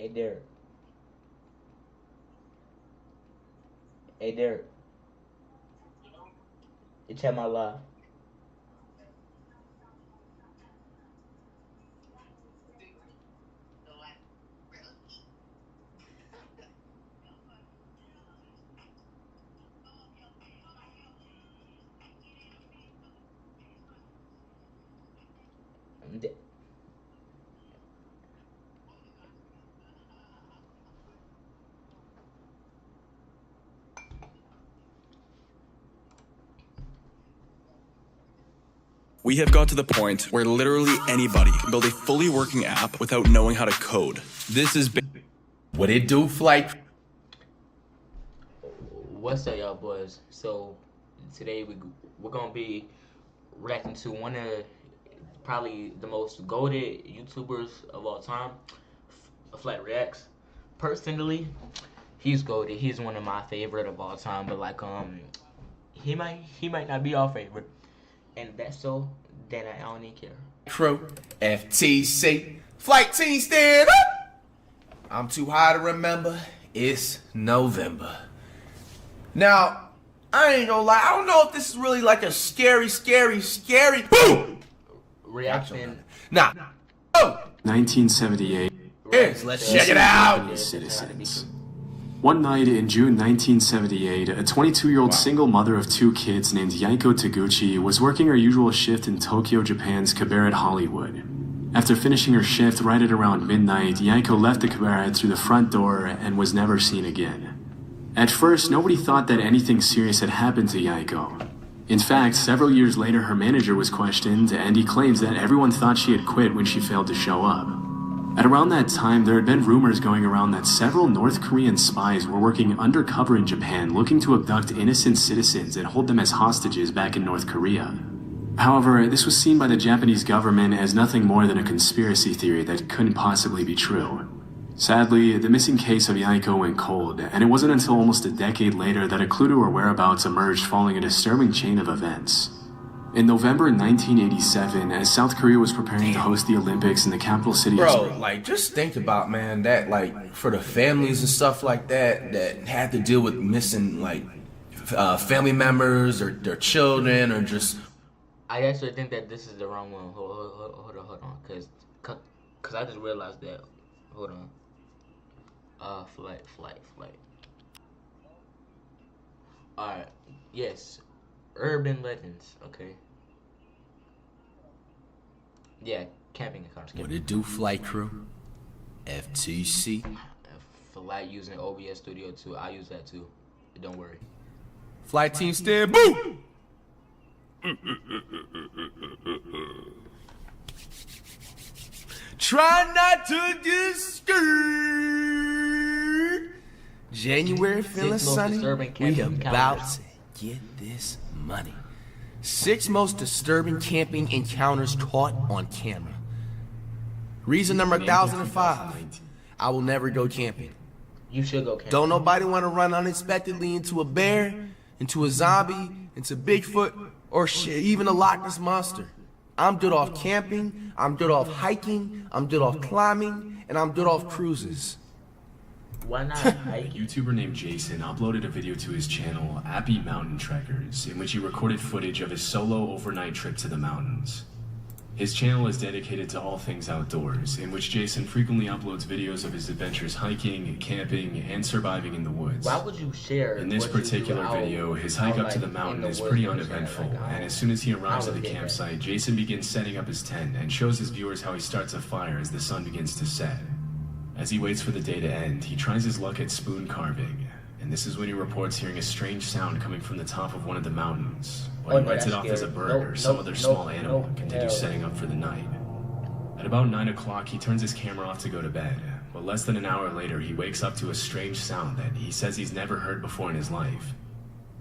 Hey there. Hey there. You check my live. We have got to the point where literally anybody can build a fully working app without knowing how to code. This is what it do, Flight? What's up, y'all boys? So today we're gonna be reacting to one of probably the most goated YouTubers of all time, Flat Reacts. Personally, he's goated. He's one of my favorite of all time. But like he might not be our favorite, and that's so then I don't even care. Crew, FTC, Flight Team, stand up! I'm too high to remember. It's November. Now, I ain't gonna lie. I don't know if this is really like a scary boom Reaction. Nah. Oh. 1978. Yes, let's check it out. Japanese citizens. One night in June 1978, a 22-year-old single mother of 2 kids named Yaiko Taguchi was working her usual shift in Tokyo, Japan's cabaret Hollywood. After finishing her shift right at around midnight, Yaiko left the cabaret through the front door and was never seen again. At first, nobody thought that anything serious had happened to Yaiko. In fact, several years later, her manager was questioned, and he claims that everyone thought she had quit when she failed to show up. At around that time, there had been rumors going around that several North Korean spies were working undercover in Japan looking to abduct innocent citizens and hold them as hostages back in North Korea. However, this was seen by the Japanese government as nothing more than a conspiracy theory that couldn't possibly be true. Sadly, the missing case of Yaiko went cold, and it wasn't until almost a decade later that a clue to her whereabouts emerged following a disturbing chain of events. In November 1987, as South Korea was preparing to host the Olympics in the capital city of Bro, like, just think about, man, that, like, for the families and stuff like that, that had to deal with missing, like, family members or their children or just... I actually think that this is the wrong one. Hold on, cause I just realized that. Hold on. Flight. Alright, yes. Urban legends, okay. Yeah, camping accounts. What it do, Flight Crew? FTC. Flight using OBS Studio too. I use that too. Don't worry. Flight Team stand boom! Try not to get scared. January feeling sunny. We about to get this money. 6 most disturbing camping encounters caught on camera. Reason number 1005. I will never go camping. You should go camping. Don't nobody want to run unexpectedly into a bear, into a zombie, into Bigfoot, or shit, even a Loch Ness monster. I'm good off camping, I'm good off hiking, I'm good off climbing, and I'm good off cruises. Why not A hike? YouTuber named Jason uploaded a video to his channel, Appy Mountain Trekkers, in which he recorded footage of his solo overnight trip to the mountains. His channel is dedicated to all things outdoors, in which Jason frequently uploads videos of his adventures hiking, camping, and surviving in the woods. Why would you share? In this particular video, his hike up to the mountain is pretty uneventful, and as soon as he arrives at the campsite, Jason begins setting up his tent and shows his viewers how he starts a fire as the sun begins to set. As he waits for the day to end, he tries his luck at spoon carving, and this is when he reports hearing a strange sound coming from the top of one of the mountains. While he writes it off as a bird or some other small animal and continues setting up for the night. At about 9 o'clock, he turns his camera off to go to bed, but less than an hour later, he wakes up to a strange sound that he says he's never heard before in his life.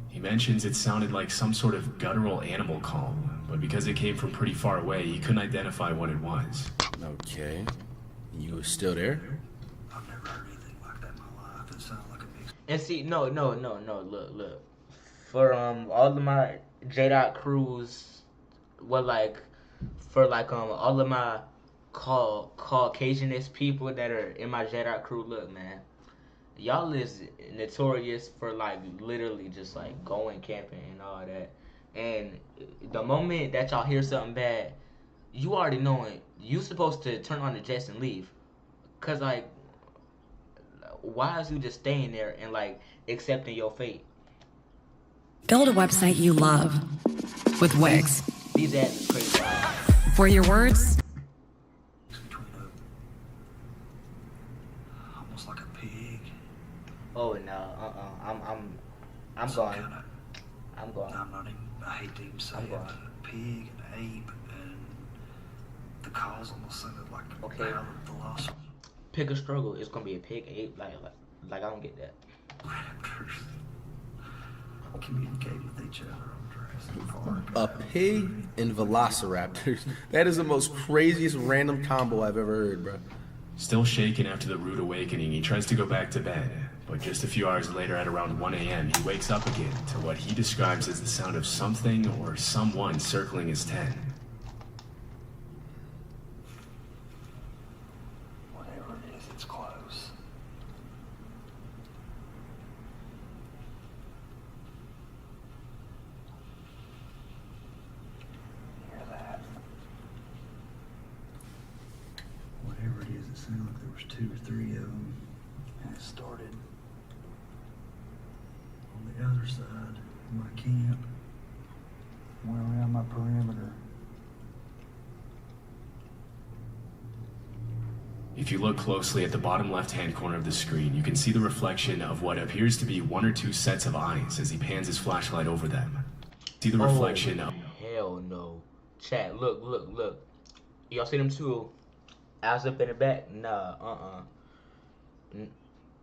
He mentions it sounded like some sort of guttural animal call, but because it came from pretty far away, he couldn't identify what it was. Okay. You were still there? I've never heard anything like that in my life. It sounded like a big... And see, no, look. For all of my J-Dot crews, all of my Caucasianist people that are in my Jedi crew. Look, man, y'all is notorious for like literally just like going camping and all that. And the moment that y'all hear something bad, you already know it. You supposed to turn on the jets and leave. Cause like, why is you just staying there and like accepting your fate? Build a website you love with Wix. These ads is crazy. For your words, Between almost like a pig. Oh no, I'm going. Kinda, I'm going. I'm not even, I hate to even say I'm it, going. but a pig, an ape, and the cause almost sounded like a Okay. battle of velociraptors. Pick a struggle. It's gonna be a pig, ape, like I don't get that. Communicate with each other on Jurassic Park. A pig and velociraptors. That is the most craziest random combo I've ever heard, bro. Still shaken after the rude awakening, he tries to go back to bed. But just a few hours later at around 1 a.m., he wakes up again to what he describes as the sound of something or someone circling his tent. Whatever it is, it's close. Hear that? Whatever it is, it sounded like there was 2 or 3 of them, and it started on the other side of my camp, went around my perimeter. If you look closely at the bottom left-hand corner of the screen, you can see the reflection of what appears to be 1 or 2 sets of eyes as he pans his flashlight over them. See the reflection of... Hell no. Chat, look. Y'all see them two eyes up in the back? Nah,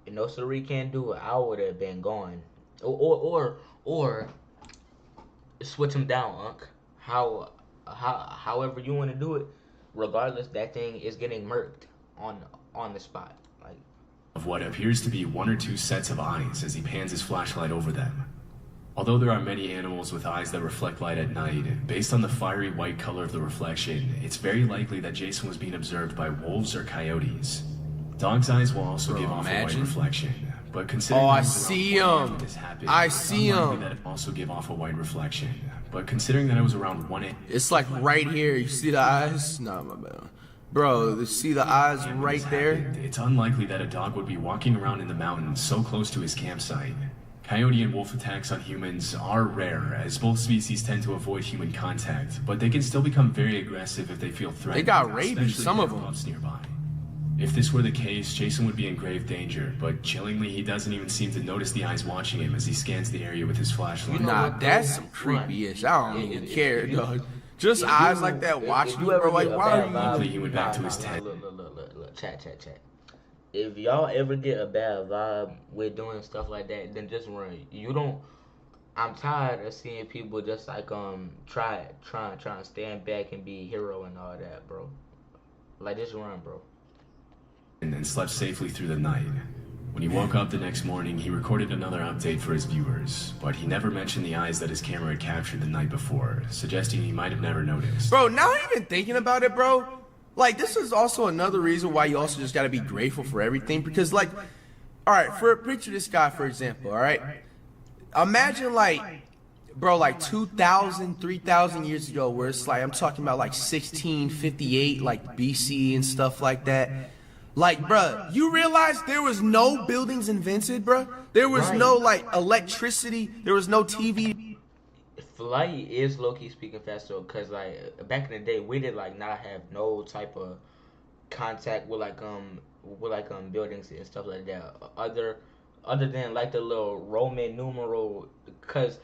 no siree, can't do it. I would have been gone. Or switch them down, Unc. However you want to do it. Regardless, that thing is getting murked on the spot. Like, of what appears to be 1 or 2 sets of eyes as he pans his flashlight over them. Although there are many animals with eyes that reflect light at night, based on the fiery white color of the reflection, it's very likely that Jason was being observed by wolves or coyotes. Dog's eyes will also give off a white imagine. reflection, but considering Oh, I that it was see around 1 him. when this happened, I it's see unlikely him. that it also give off a white reflection. But considering that it was around 1 a.m. It's like right here. You see the eyes? Nah, my bad. Bro, you see the eyes right there? It's unlikely that a dog would be walking around in the mountains so close to his campsite. Coyote and wolf attacks on humans are rare, as both species tend to avoid human contact, but they can still become very aggressive if they feel threatened. They got rabies, especially some if of there are them. pups nearby. If this were the case, Jason would be in grave danger, but chillingly, he doesn't even seem to notice the eyes watching him as he scans the area with his flashlight. Nah, that's some creepy ish. I don't even care, dog. Just eyes like that watching you, bro. Like, why are you? He went back to his tent. Look, chat. If y'all ever get a bad vibe with doing stuff like that, then just run. You don't. I'm tired of seeing people just like try and stand back and be a hero and all that, bro. Like, just run, bro. And then slept safely through the night. When he woke up the next morning, he recorded another update for his viewers, but he never mentioned the eyes that his camera had captured the night before, suggesting he might have never noticed. Bro, now even thinking about it, bro, like, this is also another reason why you also just gotta be grateful for everything, because, like, alright, picture this guy, for example, alright? Imagine, like, bro, like 2,000, 3,000 years ago, where it's like, I'm talking about, like, 1658, like, BC and stuff like that. Like, bruh, you realize there was no buildings invented, bruh? There was no, like, electricity, there was no TV. Flight is low-key speaking faster because like back in the day we did like not have no type of contact with buildings and stuff like that other than like the little Roman numeral because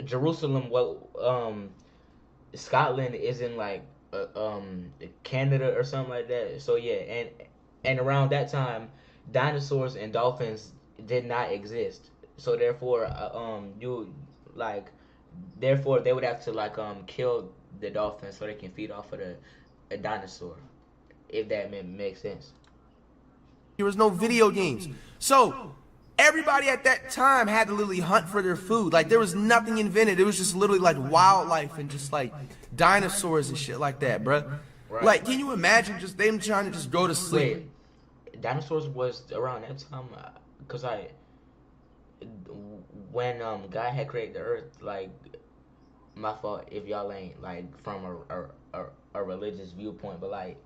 Jerusalem Scotland isn't like Canada or something like that. So yeah, and around that time dinosaurs and dolphins did not exist. So therefore, therefore they would have to like kill the dolphin so they can feed off of a dinosaur, if that makes sense. There was no video games. So, everybody at that time had to literally hunt for their food. Like, there was nothing invented. It was just literally like wildlife and just like dinosaurs and shit like that, bruh. Right. Like, can you imagine just them trying to just go to sleep? Wait, dinosaurs was around that time, cause when God had created the earth, like, my fault if y'all ain't like from a religious viewpoint, but like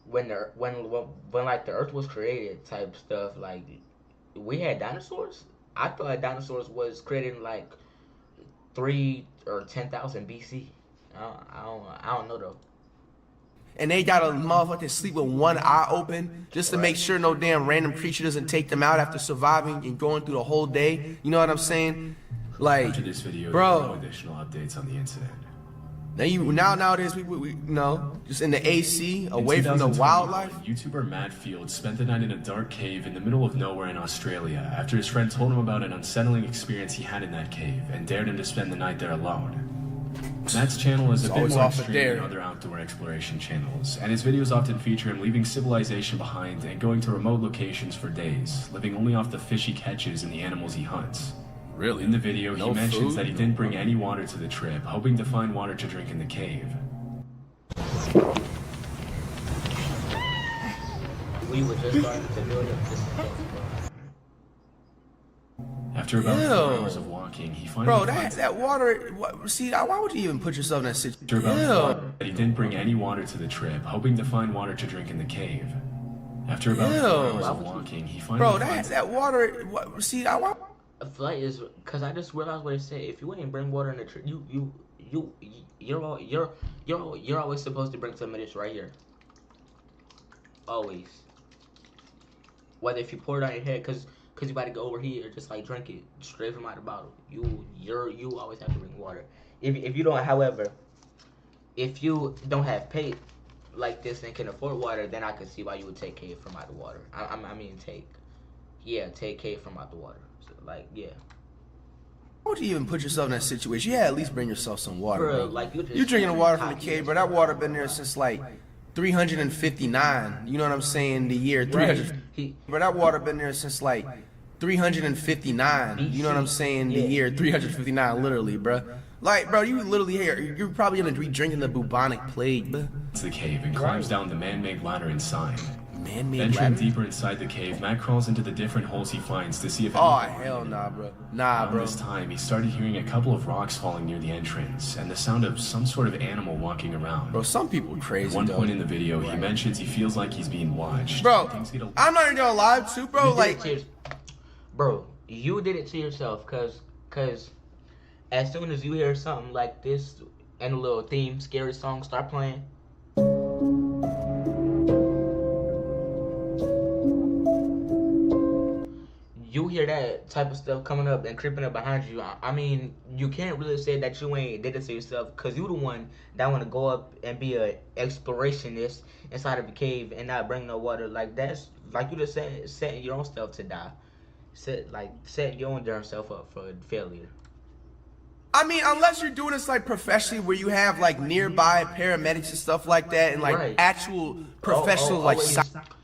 when like the earth was created type stuff, like we had dinosaurs. I thought dinosaurs was created in like 3 or 10,000 BC. I don't know though. And they gotta motherfucking sleep with one eye open just to make sure no damn random creature doesn't take them out after surviving and going through the whole day. You know what I'm saying? Like, After this video, bro. there are no additional updates on the incident. Nowadays we just in the AC, away In from the 2021, wildlife. YouTuber Matt Field spent the night in a dark cave in the middle of nowhere in Australia after his friend told him about an unsettling experience he had in that cave and dared him to spend the night there alone. Matt's channel is a bit always more off the extreme dare. than other outdoor exploration channels, and his videos often feature him leaving civilization behind and going to remote locations for days, living only off the fish he catches and the animals he hunts. Really? In the video, he No mentions food? that he didn't bring any water to the trip, hoping to find water to drink in the cave. We were just starting to build up this. After about Ew. 4 hours of walking, he finally Bro, finds that water. See, why would you even put yourself in that After situation? about Ew. 4 hours that he didn't bring any water to the trip, hoping to find water to drink in the cave. After about 4 Ew. hours of walking, he finally Bro, finds that water. See, why? A flight is because I just realized what it said. If you ain't bring water in the trip, you're always supposed to bring some of this right here. Always. Whether if you pour it on your head, cause you about to go over here, just like drink it straight from out the bottle. You always have to bring water. If you don't, however, if you don't have pay like this and can afford water, then I can see why you would take cave from out the water. Take cave from out the water. So, like, yeah. Why would you even put yourself in that situation? Yeah, at least bring yourself some water. Bro, Bro. like you Drinking the water from the cave, bro. That water been there since like 359. You know what I'm saying? The year 300. Bro, that water been there since like 359. You know what I'm saying? The year 359, literally, bro. Like, bro, you literally here. You're probably gonna be drinking the bubonic plague, bro. the cave and climbs down the man-made ladder inside. Man-made Venturing ladder? deeper inside the cave, Matt crawls into the different holes he finds to see if Oh, anything hell related. nah, bro. Nah, Around bro. this time, he started hearing a couple of rocks falling near the entrance and the sound of some sort of animal walking around. Bro, some people At crazy, one though. point in the video, he mentions he feels like he's being watched. Bro, Things get a- I'm not even gonna lie too, bro. Like, bro, you did it to yourself, cause as soon as you hear something like this and a little theme, scary song start playing, you hear that type of stuff coming up and creeping up behind you. I mean, you can't really say that you ain't did it to yourself, cause you the one that want to go up and be a explorationist inside of a cave and not bring no water. Like, that's like you just said, setting your own self to die. Setting your own darn self up for failure. I mean, unless you're doing this like professionally, where you have like nearby paramedics and stuff like that, and like Right. actual professional like.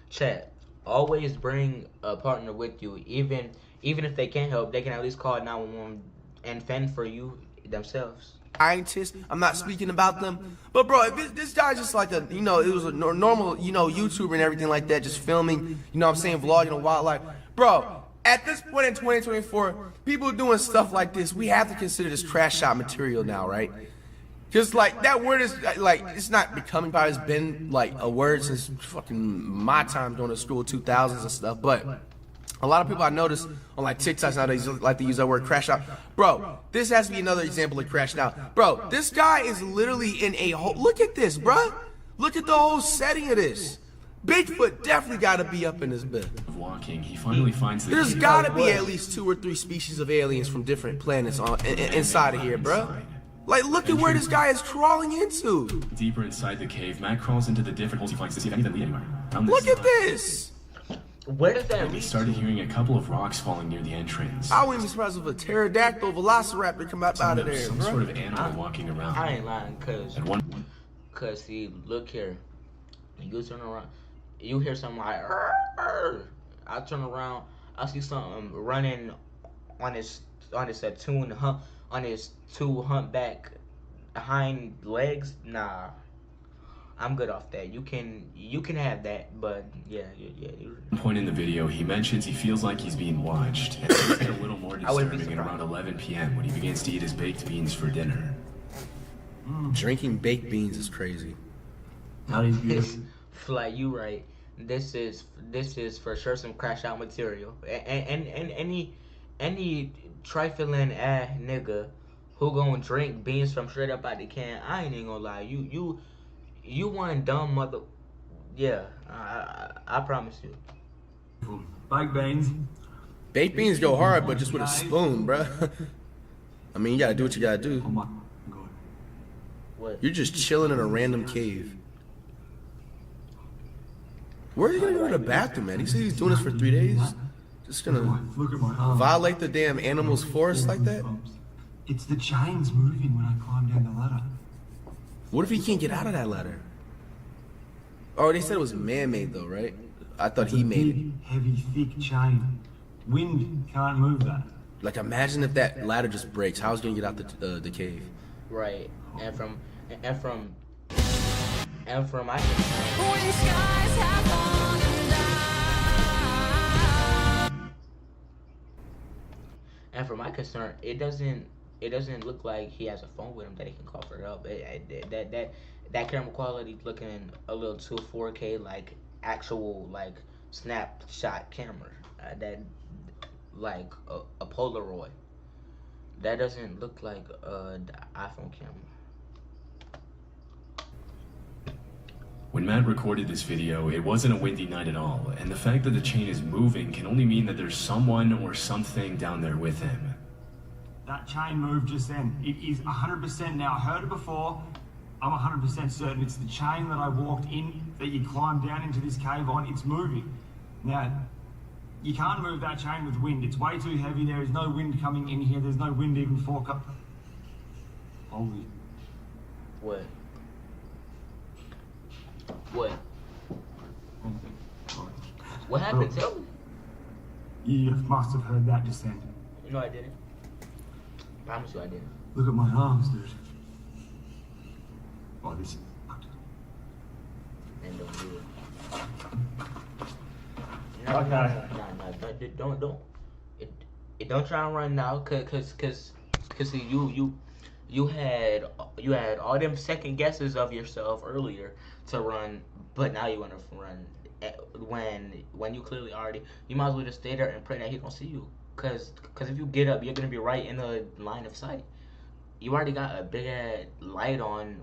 Chat. Always bring a partner with you, even if they can't help, they can at least call 911 and fend for you themselves. Scientists. I'm not speaking about them, but bro, if this guy's just like a, it was a normal, YouTuber and everything like that, just filming, I'm saying, vlogging on wildlife, bro. At this point in 2024, people doing stuff like this, we have to consider this trash shot material now, right? Because, like, that word is, like, it's not becoming part. It's been, like, a word since fucking my time during the school 2000s and stuff. But a lot of people I notice on, like, TikToks nowadays like to use that word crash out. Bro, this has to be another example of crashing out. Bro, this guy is literally in a whole... Look at this, bro. Look at the whole setting of this. Bigfoot definitely got to be up in this bit. Walking, he finally finds the There's cave. got to be at least 2 or 3 species of aliens from different planets inside of here, bro. Like, look at where this guy is crawling into. Deeper inside the cave, Matt crawls into the different holes he finds to see if any of them lead anywhere. Around Look this at time, this. Where does that He lead started to? hearing a couple of rocks falling near the entrance. I wouldn't be surprised if a pterodactyl velociraptor come out of there, Some bro. sort of animal walking around. I ain't lying, At one point, cause see, look here, you turn around, you hear something like, "Arr, arr." I turn around, I see something running on his two humpback hind legs. Nah, I'm good off that. You can have that, but yeah. At one point in the video, he mentions he feels like he's being watched, and things get a little more disturbing at around 11 p.m. when he begins to eat his baked beans for dinner. Drinking baked beans is crazy. That is beautiful. Fly, you right. This is for sure some crash out material. And any trifling ass nigga who gonna drink beans from straight up out the can, I ain't even gonna lie. You one dumb mother. Yeah, I promise you. Baked beans. Baked beans go hard, but just with a spoon, bruh. I mean, you gotta do what you gotta do. Oh my God. What? You're just chilling in a random cave. Where's he gonna go to the bathroom, man? He said he's doing this for 3 days. Just gonna Look at my arms. violate the damn animal's forest like that? It's the chains moving when I climb down the ladder. What if he can't get out of that ladder? Oh, they said it was man-made though, right? I thought he made it. Big, heavy, thick chain. Wind can't move that. Like, imagine if that ladder just breaks. How's he gonna get out the cave? Right. And from I When skies have fallen down. and from my concern, it doesn't look like he has a phone with him that he can call for help. That camera quality looking a little too 4K, like actual like snapshot camera. That like a Polaroid. That doesn't look like the iPhone camera. When Matt recorded this video, it wasn't a windy night at all, and the fact that the chain is moving can only mean that there's someone or something down there with him. That chain moved just then. It is 100% now. I heard it before. I'm 100% certain it's the chain that I walked in, that you climbed down into this cave on. It's moving. Now, you can't move that chain with wind. It's way too heavy. There is no wind coming in here. There's no wind even for Holy. What? What? What happened? Tell me. You must have heard that just then. No, I didn't. Promise you, I didn't. Look at my arms, dude. Oh, this. And don't do it. Okay. No, don't. Don't try and run now, cause see, you had all them second guesses of yourself earlier to run, but now you want to run when you clearly already. You might as well just stay there and pray that he don't see you, cause if you get up, you're gonna be right in the line of sight. You already got a big ass light on,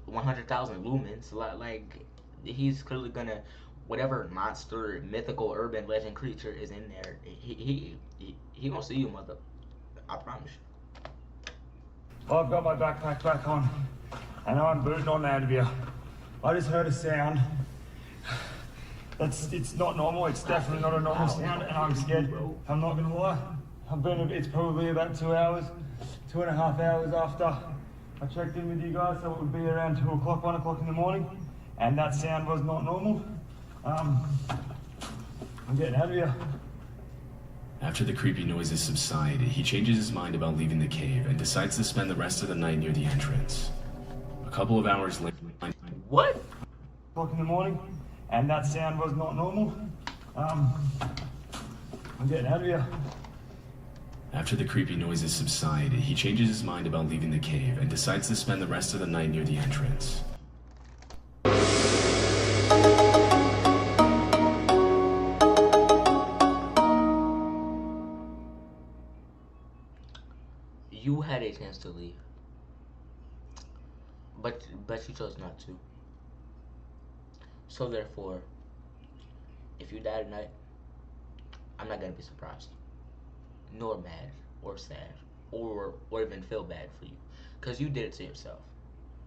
100,000 lumens. Like he's clearly gonna. Whatever monster, mythical, urban legend creature is in there, he gonna see you, mother. I promise you. I've got my backpack back on, and I'm booting on out of here. I just heard a sound. It's not normal. It's definitely not a normal sound, and I'm scared. I'm not gonna lie. It's probably about 2 hours, 2.5 hours after I checked in with you guys, so it would be around 2 o'clock, 1 o'clock in the morning, and that sound was not normal. I'm getting out of here. After the creepy noises subside, he changes his mind about leaving the cave and decides to spend the rest of the night near the entrance. A couple of hours later... What? O'clock in the morning, and that sound was not normal. I'm getting out of here. After the creepy noises subside, he changes his mind about leaving the cave and decides to spend the rest of the night near the entrance. You had a chance to leave, but you chose not to. So therefore, if you die tonight, I'm not gonna be surprised, nor mad, or sad, or even feel bad for you, cause you did it to yourself.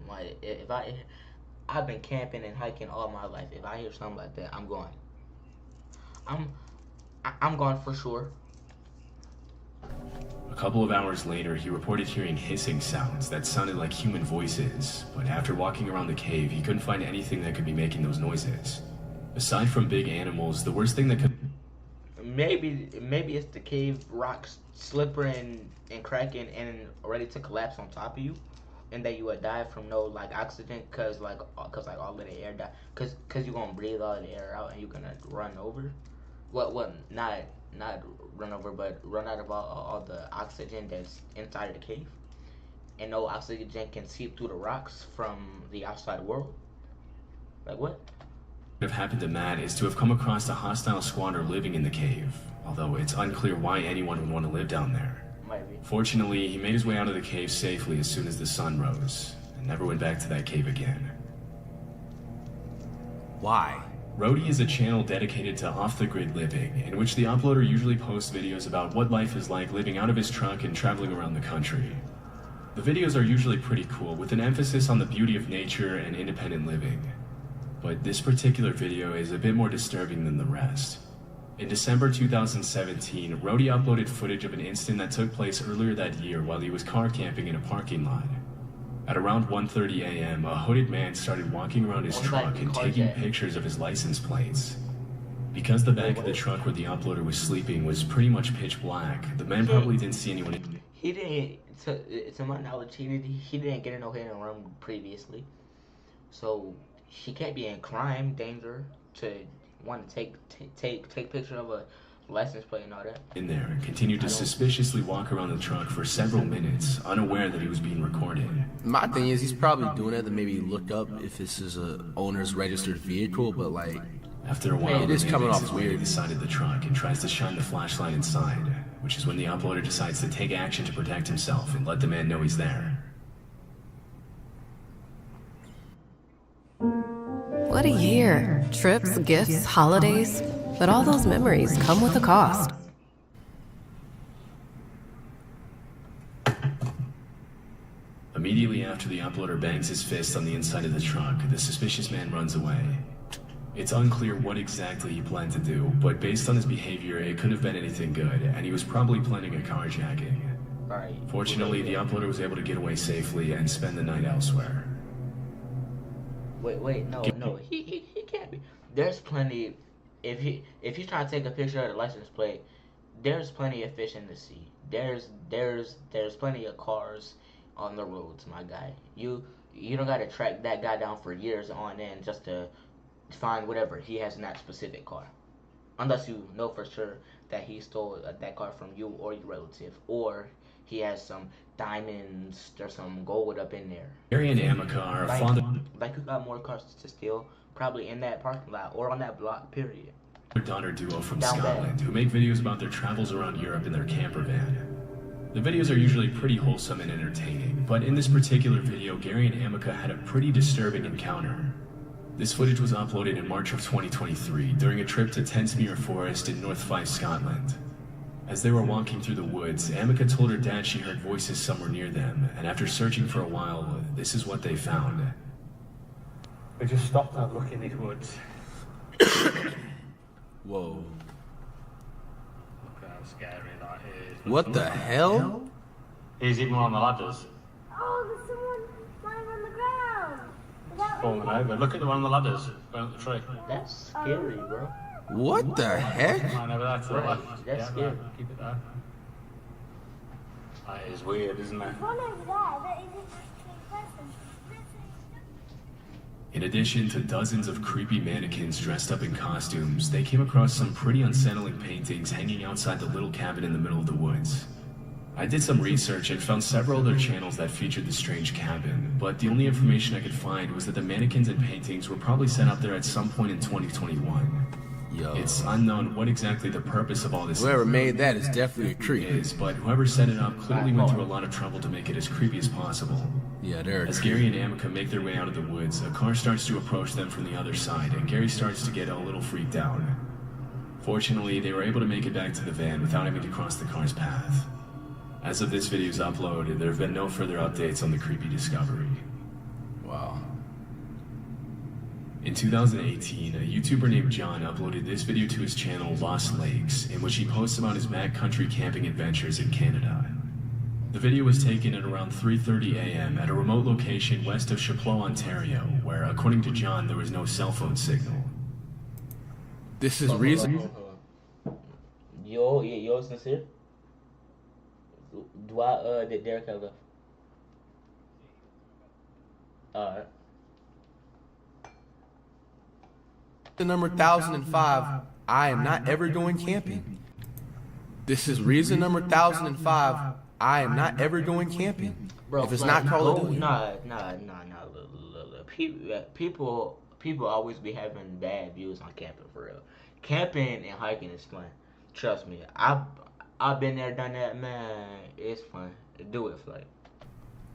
Like if I've been camping and hiking all my life. If I hear something like that, I'm gone. I'm gone for sure. A couple of hours later, he reported hearing hissing sounds that sounded like human voices, but after walking around the cave, he couldn't find anything that could be making those noises. Aside from big animals, the worst thing that could... maybe it's the cave rocks slipping and cracking and ready to collapse on top of you, and then you would die from no like oxygen, cause all of the air die, cause you're gonna breathe all the air out and you're gonna run over. What not run over, but run out of all the oxygen that's inside of the cave, and no oxygen can seep through the rocks from the outside world. Like what? What have happened to Matt is to have come across a hostile squatter living in the cave, although it's unclear why anyone would want to live down there. Might be. Fortunately, he made his way out of the cave safely as soon as the sun rose, and never went back to that cave again. Why? Roadie is a channel dedicated to off-the-grid living, in which the uploader usually posts videos about what life is like living out of his truck and traveling around the country. The videos are usually pretty cool, with an emphasis on the beauty of nature and independent living. But this particular video is a bit more disturbing than the rest. In December 2017, Roadie uploaded footage of an incident that took place earlier that year while he was car camping in a parking lot. At around 1:30 a.m., a hooded man started walking around his truck and taking pictures of his license plates. Because the back of the truck where the uploader was sleeping was pretty much pitch black, the man probably didn't see anyone. He didn't, to my knowledge, he didn't get in no hit and run previously, so he can't be in crime danger to want to take picture of a license plate and all that. In there and continued to suspiciously walk around the truck for several minutes, unaware that he was being recorded. My thing is, he's probably doing it to maybe look up if this is a owner's registered vehicle, but like, After a while, it is the man coming makes off his way to weird. the side of the truck and tries to shine the flashlight inside, which is when the uploader decides to take action to protect himself and let the man know he's there. What a year. Trips, gifts, holidays. But all those memories come with a cost. Immediately after the uploader bangs his fist on the inside of the truck, the suspicious man runs away. It's unclear what exactly he planned to do, but based on his behavior, it could have been anything good, and he was probably planning a carjacking. Right. Fortunately, the uploader was able to get away safely and spend the night elsewhere. Wait, no, he can't be. There's plenty. If he's trying to take a picture of the license plate, there's plenty of fish in the sea. There's plenty of cars on the roads, my guy. You don't gotta track that guy down for years on end just to find whatever he has in that specific car, unless you know for sure that he stole that car from you or your relative, or he has some diamonds or some gold up in there. Gary and Amica are fond of Like you got more cars to steal, probably in that parking lot or on that block, period. a daughter duo from Down bad. Scotland who make videos about their travels around Europe in their camper van. The videos are usually pretty wholesome and entertaining, but in this particular video, Gary and Amica had a pretty disturbing encounter. This footage was uploaded in March of 2023 during a trip to Tensmuir Forest in North Fife, Scotland. As they were walking through the woods, Amica told her dad she heard voices somewhere near them, and after searching for a while, this is what they found. We just stopped and looked in these woods. whoa. Look how scary that is. What the hell? He's even on the ladders. Oh, there's someone lying on the ground. Is that Falling over. Look at the one on the ladders. Going up the tree. That's scary, bro. What the heck? Mine over there to the Right, left. that's Yeah, scary. right, keep it there. That is weird, isn't it? one over there? That isn't actually a person. In addition to dozens of creepy mannequins dressed up in costumes, they came across some pretty unsettling paintings hanging outside the little cabin in the middle of the woods. I did some research and found several other channels that featured the strange cabin, but the only information I could find was that the mannequins and paintings were probably set up there at some point in 2021. Yo. It's unknown what exactly the purpose of all this Whoever made that is definitely a creep. is, but whoever set it up clearly went through a lot of trouble to make it as creepy as possible. Yeah, they're a As creep. Gary and Amica make their way out of the woods, a car starts to approach them from the other side, and Gary starts to get a little freaked out. Fortunately, they were able to make it back to the van without having to cross the car's path. As of this video's upload, there have been no further updates on the creepy discovery. Wow. In 2018, a YouTuber named John uploaded this video to his channel Lost Lakes, in which he posts about his backcountry camping adventures in Canada. The video was taken at around 3:30 a.m. at a remote location west of Chapleau, Ontario, where, according to John, there was no cell phone signal. This is reason. Yo, sincere. Did Derek have left? Alright. The number 1005, I am not ever going camping. This is reason number 1005, I am not ever going camping. Bro, if it's like, not Call of Duty. Nah. People always be having bad views on camping for real. Camping and hiking is fun. Trust me. I've been there, done that, man. It's fun. Do it, Flight.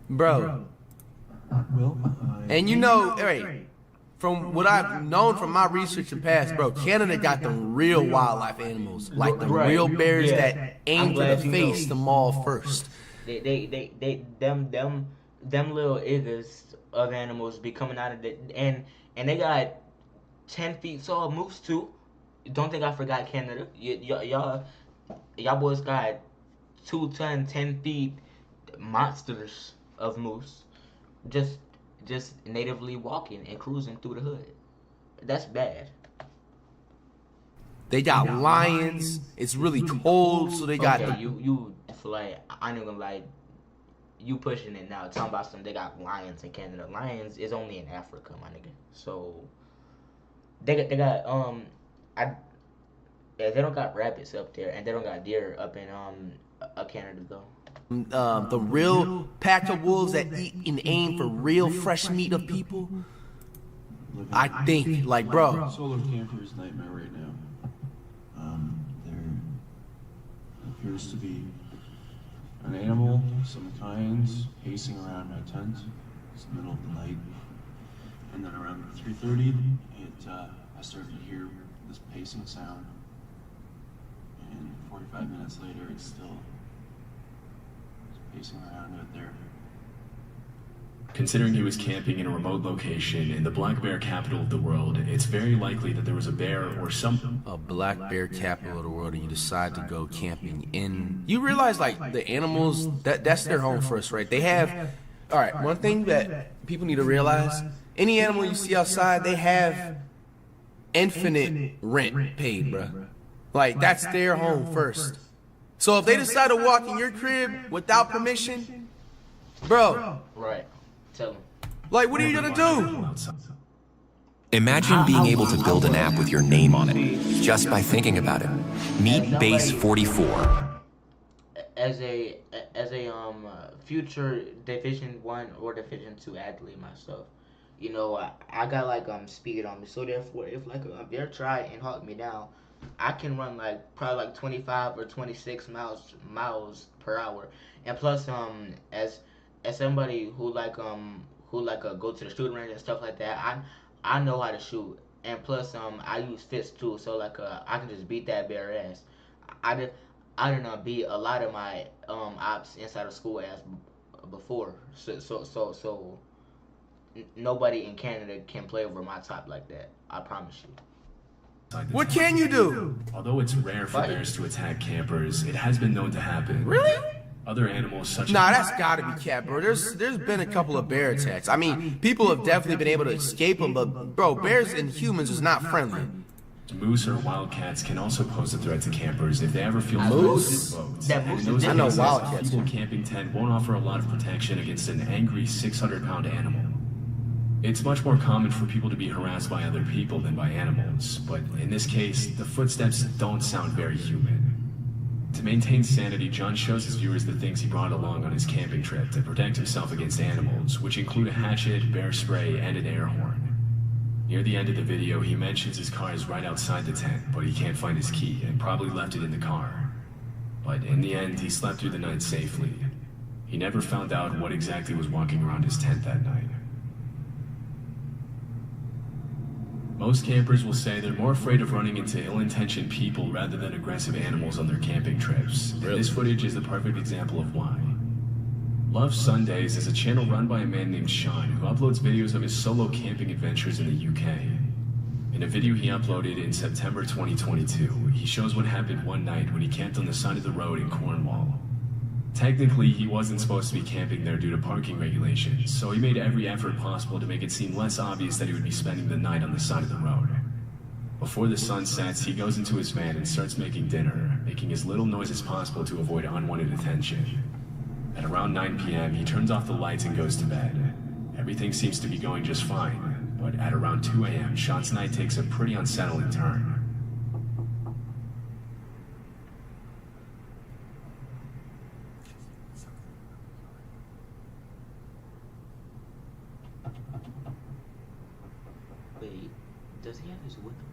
Bro. And you know, hey, from what I've known from my research in the past, bro, Canada got the real wildlife animals, like the real bears that aim for the face to maul first. Them little niggas of animals be coming out of the and they got 10 feet tall moose too. Don't think I forgot Canada. Y'all boys got 2 ton, 10 feet monsters of moose, just natively walking and cruising through the hood. That's bad. They got lions. It's really cold, so they got. Okay, you like I ain't gonna lie. You pushing it now. Talking about they got lions in Canada. Lions is only in Africa, my nigga. So they got they don't got rabbits up there, and they don't got deer up in Canada though. The real pack of wolves that eat and aim for real fresh meat of people. I think, like, bro. Solar camper's nightmare right now. There appears to be an animal of some kind pacing around my tent. It's the middle of the night, and then around 3:30, I started to hear this pacing sound, and 45 minutes later, it's still pacing around out there. Considering he was camping in a remote location in the black bear capital of the world, it's very likely that there was a bear or some... A black bear capital of the world, and you decide to go camping in... You realize, like, the animals, that's their home first, right? They have... Alright, one thing that people need to realize, any animal you see outside, they have infinite rent paid, bro. Like, that's their home first. So if they decide to walk in your crib without permission, bro... Right. Tell them. Like, what are you gonna do? Imagine being able to build an app with your name on it, just by thinking about it. Meet Base 44. As a future Division 1 or Division 2 athlete myself, you know, I got like speed on me. So therefore, if like a bear try and hawk me down, I can run like probably like 25 or 26 miles per hour. And plus, as somebody who go to the shooting range and stuff like that, I know how to shoot. And plus, I use fists too, so like I can just beat that bear ass. I didn't beat a lot of my ops inside of school ass before. So nobody in Canada can play over my top like that. I promise you. What can you do? Although it's rare for bears to attack campers, it has been known to happen. Really? Other animals such Nah, that's gotta be cap, bro. There's been a couple of bear attacks. I mean, people have definitely been able to escape them, but bro, bears and humans is not friendly. Moose or wildcats can also pose a threat to campers if they ever feel moose? I know wildcats. A feeble camping tent won't offer a lot of protection against an angry 600-pound animal. It's much more common for people to be harassed by other people than by animals, but in this case, the footsteps don't sound very human. To maintain sanity, John shows his viewers the things he brought along on his camping trip to protect himself against animals, which include a hatchet, bear spray, and an air horn. Near the end of the video, he mentions his car is right outside the tent, but he can't find his key and probably left it in the car. But in the end, he slept through the night safely. He never found out what exactly was walking around his tent that night. Most campers will say they're more afraid of running into ill-intentioned people rather than aggressive animals on their camping trips. And this footage is the perfect example of why. Love Sundays is a channel run by a man named Sean who uploads videos of his solo camping adventures in the UK. In a video he uploaded in September 2022, he shows what happened one night when he camped on the side of the road in Cornwall. Technically, he wasn't supposed to be camping there due to parking regulations, so he made every effort possible to make it seem less obvious that he would be spending the night on the side of the road. Before the sun sets, he goes into his van and starts making dinner, making as little noise as possible to avoid unwanted attention. At around 9 p.m., he turns off the lights and goes to bed. Everything seems to be going just fine, but at around 2 a.m., Sean's night takes a pretty unsettling turn. Wait, does he have his window open?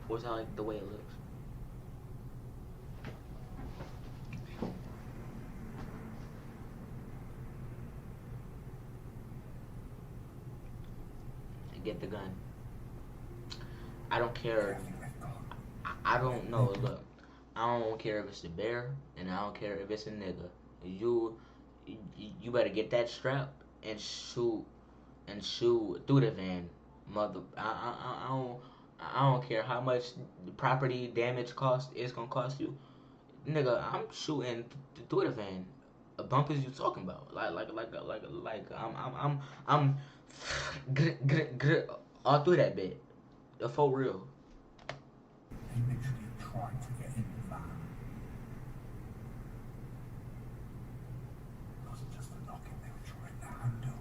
Or is that like the way it looks? Get the gun. I don't care. I don't know. Look, I don't care if it's the bear, and I don't care if it's a nigga. You better get that strap and shoot through the van, mother. I don't care how much the property damage cost it's gonna cost you, nigga. I'm shooting through the van. A bump is you talking about? I'm all through that bit. For real. They literally tried to get in the van. It wasn't just the knocking, they were trying to handle.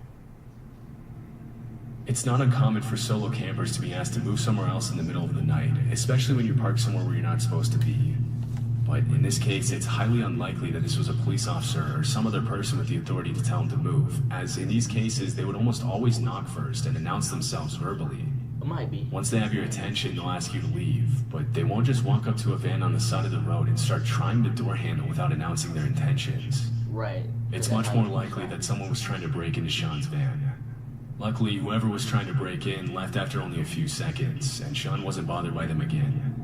It's not uncommon for solo campers to be asked to move somewhere else in the middle of the night, especially when you're parked somewhere where you're not supposed to be. But in this case, it's highly unlikely that this was a police officer or some other person with the authority to tell him to move, as in these cases, they would almost always knock first and announce themselves verbally. It might be. Once they have your attention, they'll ask you to leave, but they won't just walk up to a van on the side of the road and start trying the door handle without announcing their intentions. Right. It's much more likely that someone was trying to break into Sean's van. Luckily, whoever was trying to break in left after only a few seconds, and Sean wasn't bothered by them again.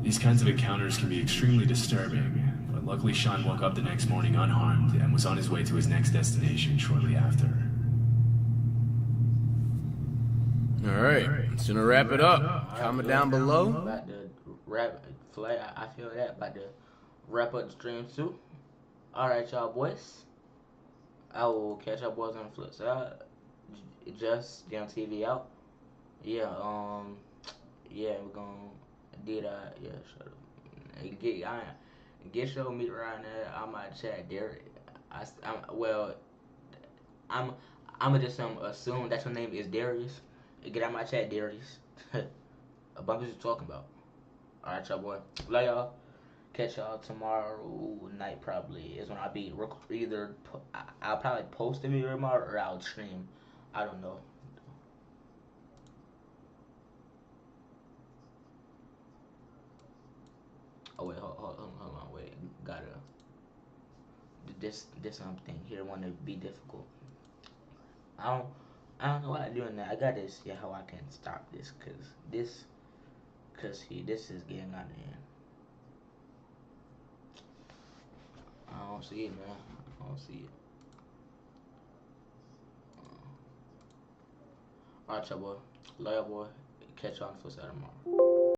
These kinds of encounters can be extremely disturbing, but luckily Sean woke up the next morning unharmed and was on his way to his next destination shortly after. Alright, it's gonna wrap it up. Comment down below. About to wrap, I feel that. About to wrap up the stream too. Alright, y'all boys. I will catch y'all boys on the flip side. Just down TV out. Yeah, yeah, we're gonna do that. Yeah, shut up. Get your meet around there. I might chat Derek. I'm gonna just assume that your name is Darius. Get out my chat, Darius. A bunch of you talking about. Alright, y'all boy. Love y'all. Catch y'all tomorrow night probably is when I'll be either I'll probably post a video tomorrow or I'll stream. I don't know. Oh wait, hold on, wait. Gotta this something here wanna be difficult. I don't know why I'm doing that. I gotta see how I can stop this cause this is getting out of hand. I don't see it, man. I don't see it. Alright, y'all boy. Love y'all boy. Catch y'all on the flip side tomorrow.